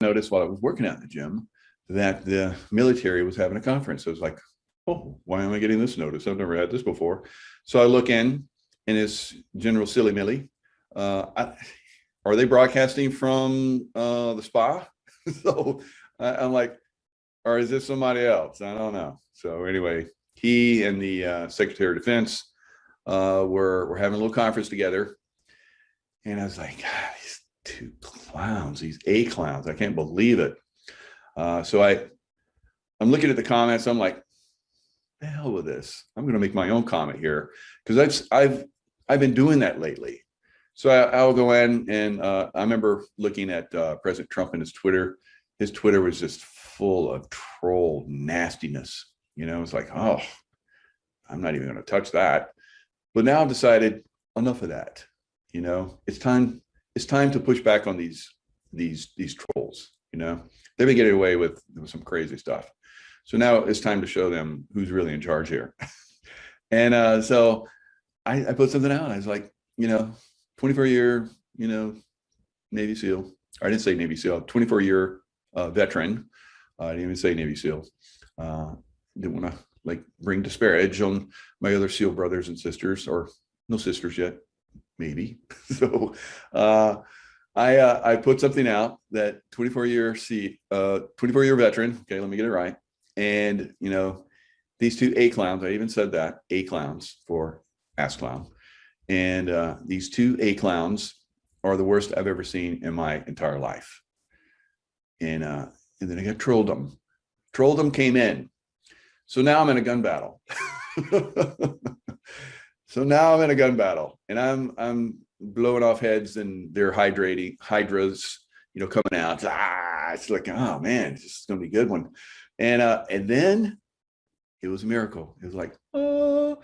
noticed while I was working out in the gym that the military was having a conference. I was like, oh, why am I getting this notice? I've never had this before. So I look in, and it's General Silly Millie. Are they broadcasting from the spa? So I'm like, or is this somebody else? I don't know. So anyway, he and the Secretary of Defense were having a little conference together. And I was like, God, these two clowns, these A clowns, I can't believe it. So I'm looking at the comments. I'm like, the hell with this. I'm going to make my own comment here, because I've been doing that lately. So I'll go in, and I remember looking at President Trump and his Twitter. His Twitter was just full of troll nastiness. You know, it's like, oh, I'm not even going to touch that. But now I've decided enough of that. You know, it's time to push back on these trolls. You know, they've been getting away with some crazy stuff. So now it's time to show them who's really in charge here. And so I put something out. I was like, 24-year, Navy SEAL. I didn't say Navy SEAL, 24-year veteran. I didn't even say Navy SEAL. Didn't want to bring disparage on my other SEAL brothers and sisters, or no sisters yet, maybe. So I put something out that 24-year veteran. Okay, let me get it right. And these two A clowns. I even said that, A clowns for ass clown. And these two A clowns are the worst I've ever seen in my entire life. And then I got trolled them. Trolled them came in. So now I'm in a gun battle. So now I'm in a gun battle, and I'm blowing off heads, and they're hydras, coming out. It's like, oh man, this is gonna be a good one. And then it was a miracle. It was like, oh.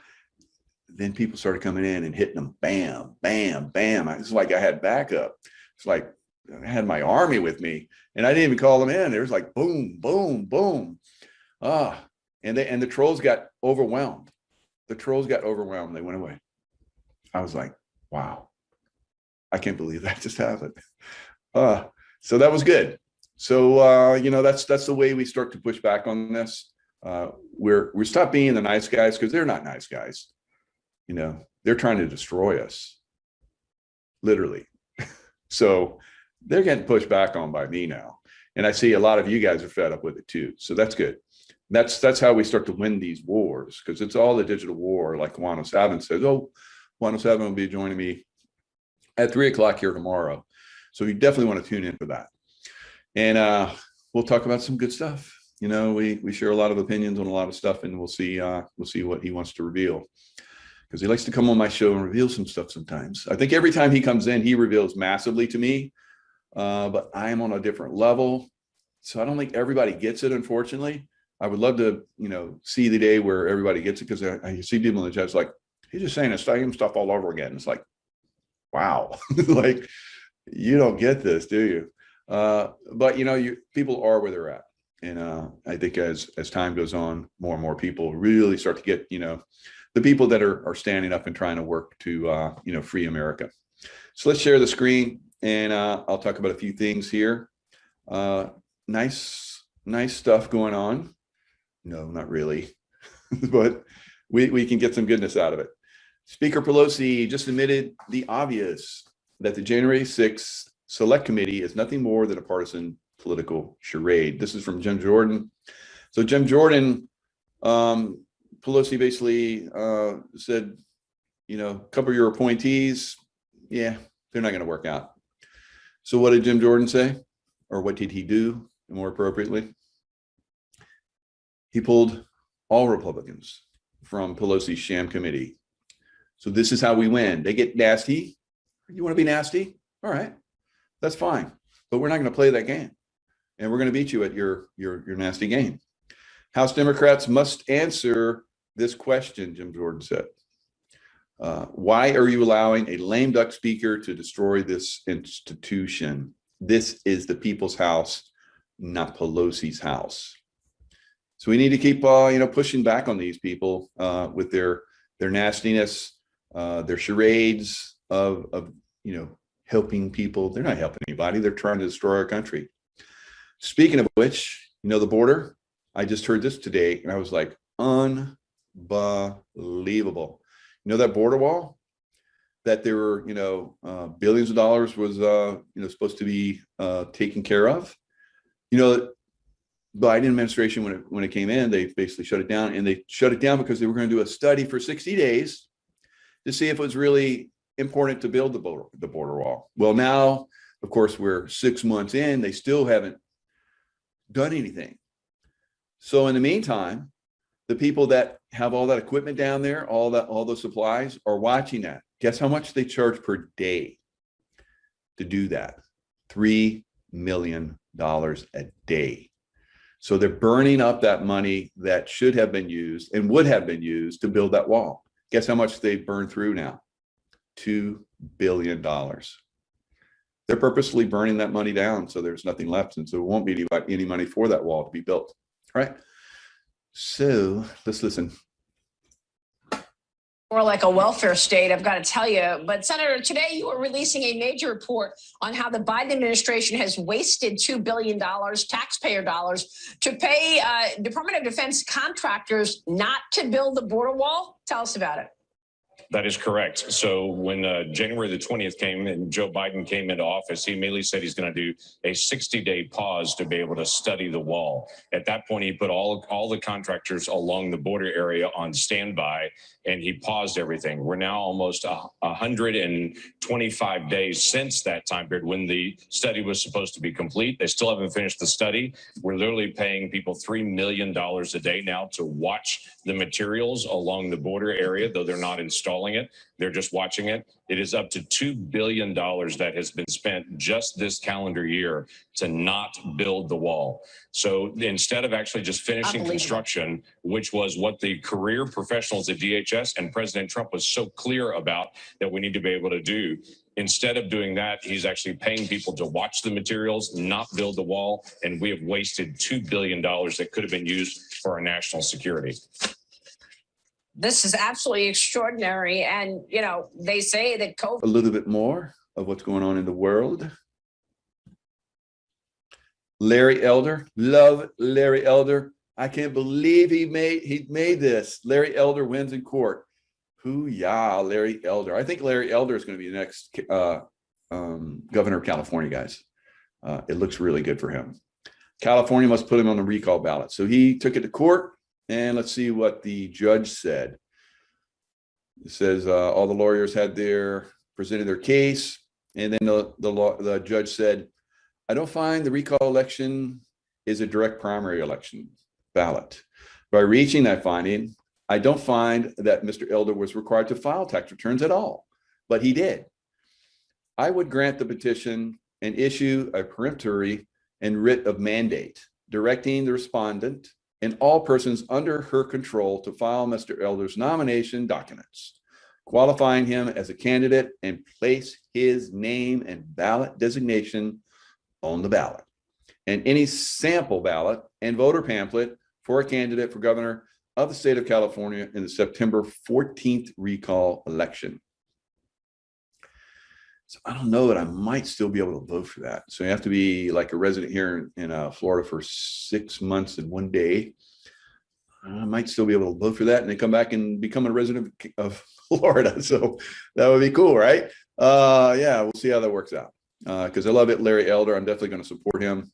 Then people started coming in and hitting them, bam, bam, bam. It's like I had backup. It's like I had my army with me, and I didn't even call them in. There was like boom, boom, boom. And the trolls got overwhelmed. The trolls got overwhelmed. They went away. I was like, wow, I can't believe that just happened. So that was good. So that's the way we start to push back on this. We stop being the nice guys, because they're not nice guys. They're trying to destroy us, literally. So they're getting pushed back on by me now. And I see a lot of you guys are fed up with it too. So that's good. That's how we start to win these wars, because it's all the digital war. Like 107 says, 107 will be joining me at 3:00 here tomorrow. So you definitely want to tune in for that. And we'll talk about some good stuff. We share a lot of opinions on a lot of stuff, and we'll see what he wants to reveal, because he likes to come on my show and reveal some stuff sometimes. I think every time he comes in, he reveals massively to me, but I am on a different level. So I don't think everybody gets it, unfortunately. I would love to, see the day where everybody gets it, because I see people in the chat like, he's just saying the same stuff all over again. It's like, wow, like, you don't get this, do you? But people are where they're at. And I think as time goes on, more and more people really start to get, the people that are standing up and trying to work to, free America. So let's share the screen, and I'll talk about a few things here. Nice stuff going on. No, not really, but we can get some goodness out of it. Speaker Pelosi just admitted the obvious, that the January 6th Select Committee is nothing more than a partisan political charade. This is from Jim Jordan. So Jim Jordan, Pelosi basically said, a couple of your appointees, they're not going to work out. So what did Jim Jordan say? Or what did he do, more appropriately? He pulled all Republicans from Pelosi's sham committee. So this is how we win. They get nasty. You want to be nasty? All right, that's fine. But we're not going to play that game. And we're going to beat you at your nasty game. House Democrats must answer this question, Jim Jordan said. Why are you allowing a lame duck speaker to destroy this institution? This is the people's house, not Pelosi's house. So we need to keep, pushing back on these people with their nastiness, their charades of helping people. They're not helping anybody. They're trying to destroy our country. Speaking of which, you know, the border, I just heard this today and I was like, unbelievable. You know, that border wall that there were, you know, billions of dollars was, you know, supposed to be taken care of. You know, Biden administration, when it came in, they basically shut it down, and they shut it down because they were going to do a study for 60 days to see if it was really important to build the border wall. Well, now, of course, we're 6 months in, they still haven't done anything. So in the meantime, the people that have all that equipment down there, all those supplies are watching that. Guess how much they charge per day to do that? $3 million a day. So they're burning up that money that should have been used and would have been used to build that wall. Guess how much they burned through now? $2 billion. They're purposely burning that money down so there's nothing left, and so there won't be any money for that wall to be built. All right. So let's listen. More like a welfare state, I've got to tell you. But Senator, today you are releasing a major report on how the Biden administration has wasted $2 billion, taxpayer dollars, to pay Department of Defense contractors not to build the border wall. Tell us about it. That is correct. So when January the 20th came and Joe Biden came into office, he immediately said he's going to do a 60-day pause to be able to study the wall. At that point, he put all the contractors along the border area on standby, and he paused everything. We're now almost 125 days since that time period when the study was supposed to be complete. They still haven't finished the study. We're literally paying people $3 million a day now to watch the materials along the border area, though they're not installing it. They're just watching it. It is up to $2 billion that has been spent just this calendar year to not build the wall. So instead of actually just finishing construction, which was what the career professionals at DHS and President Trump was so clear about that we need to be able to do, instead of doing that, he's actually paying people to watch the materials, not build the wall, and we have wasted $2 billion that could have been used for our national security. This is absolutely extraordinary. And, you know, they say that COVID. A little bit more of what's going on in the world. Larry Elder, love Larry Elder. I can't believe he made this. Larry Elder wins in court. Hoo-yah, Larry Elder. I think Larry Elder is going to be the next governor of California, guys. It looks really good for him. California must put him on the recall ballot. So he took it to court. And let's see what the judge said. It says all the lawyers presented their case, and then the judge said, "I don't find the recall election is a direct primary election ballot. By reaching that finding, I don't find that Mr. Elder was required to file tax returns at all, but he did. I would grant the petition and issue a peremptory and writ of mandate directing the respondent and all persons under her control to file Mr. Elder's nomination documents, qualifying him as a candidate and place his name and ballot designation on the ballot, and any sample ballot and voter pamphlet for a candidate for governor of the state of California in the September 14th recall election." So I don't know that I might still be able to vote for that. So you have to be like a resident here in Florida for 6 months and 1 day. I might still be able to vote for that and then come back and become a resident of Florida. So that would be cool, right? Yeah, we'll see how that works out. Because I love it, Larry Elder. I'm definitely going to support him.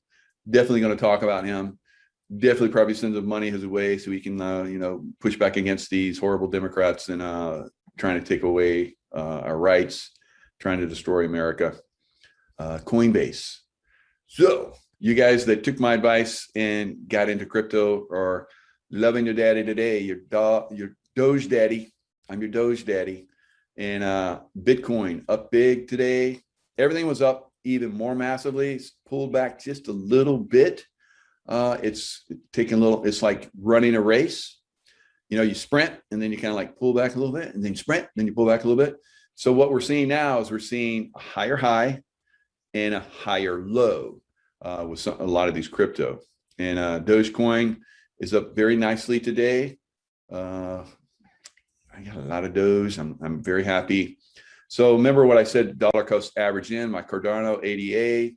Definitely going to talk about him. Definitely probably send some money his way so we can, you know, push back against these horrible Democrats and trying to take away our rights, trying to destroy America. Coinbase. So you guys that took my advice and got into crypto are loving your daddy today. Your Doge daddy. I'm your Doge daddy. And Bitcoin up big today. Everything was up even more massively. It's pulled back just a little bit. It's taking a little, it's like running a race. You know, you sprint and then you kind of like pull back a little bit and then you sprint, then you pull back a little bit. So what we're seeing now is we're seeing a higher high and a higher low with a lot of these crypto. And Dogecoin is up very nicely today. I got a lot of Doge. I'm very happy. So remember what I said, dollar cost average in my Cardano ADA.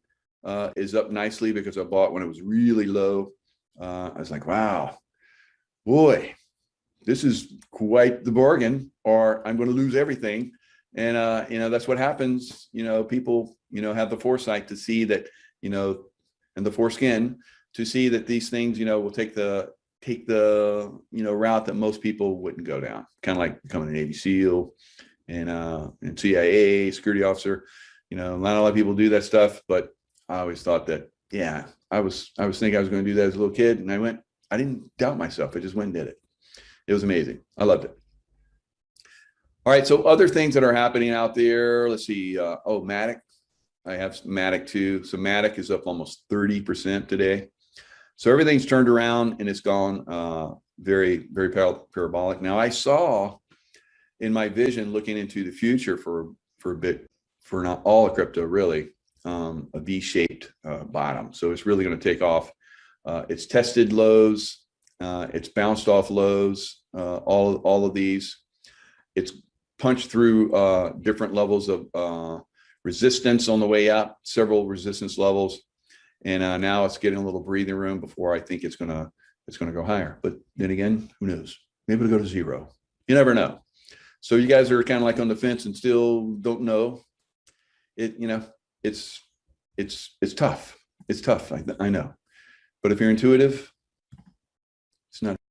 is up nicely because I bought when it was really low. I was like, wow, boy, this is quite the bargain, or I'm going to lose everything. And, that's what happens. People, have the foresight to see that, and the foreskin to see that these things, will take the, route that most people wouldn't go down, kind of like becoming a Navy SEAL and CIA security officer. Not a lot of people do that stuff, but I always thought that, yeah, I was thinking I was going to do that as a little kid. And I didn't doubt myself. I just went and did it. It was amazing. I loved it. All right. So other things that are happening out there, let's see. Matic. I have Matic too. So Matic is up almost 30% today. So everything's turned around and it's gone very, very parabolic. Now I saw in my vision looking into the future for a bit, for not all of crypto really, a V-shaped bottom. So it's really going to take off. It's tested lows. It's bounced off lows. All of these. It's punched through different levels of resistance on the way up, several resistance levels, and now it's getting a little breathing room before I think it's gonna go higher. But then again, who knows? Maybe it'll go to zero. You never know. So you guys are kind of like on the fence and still don't know. It's tough. It's tough. I know. But if you're intuitive, it's not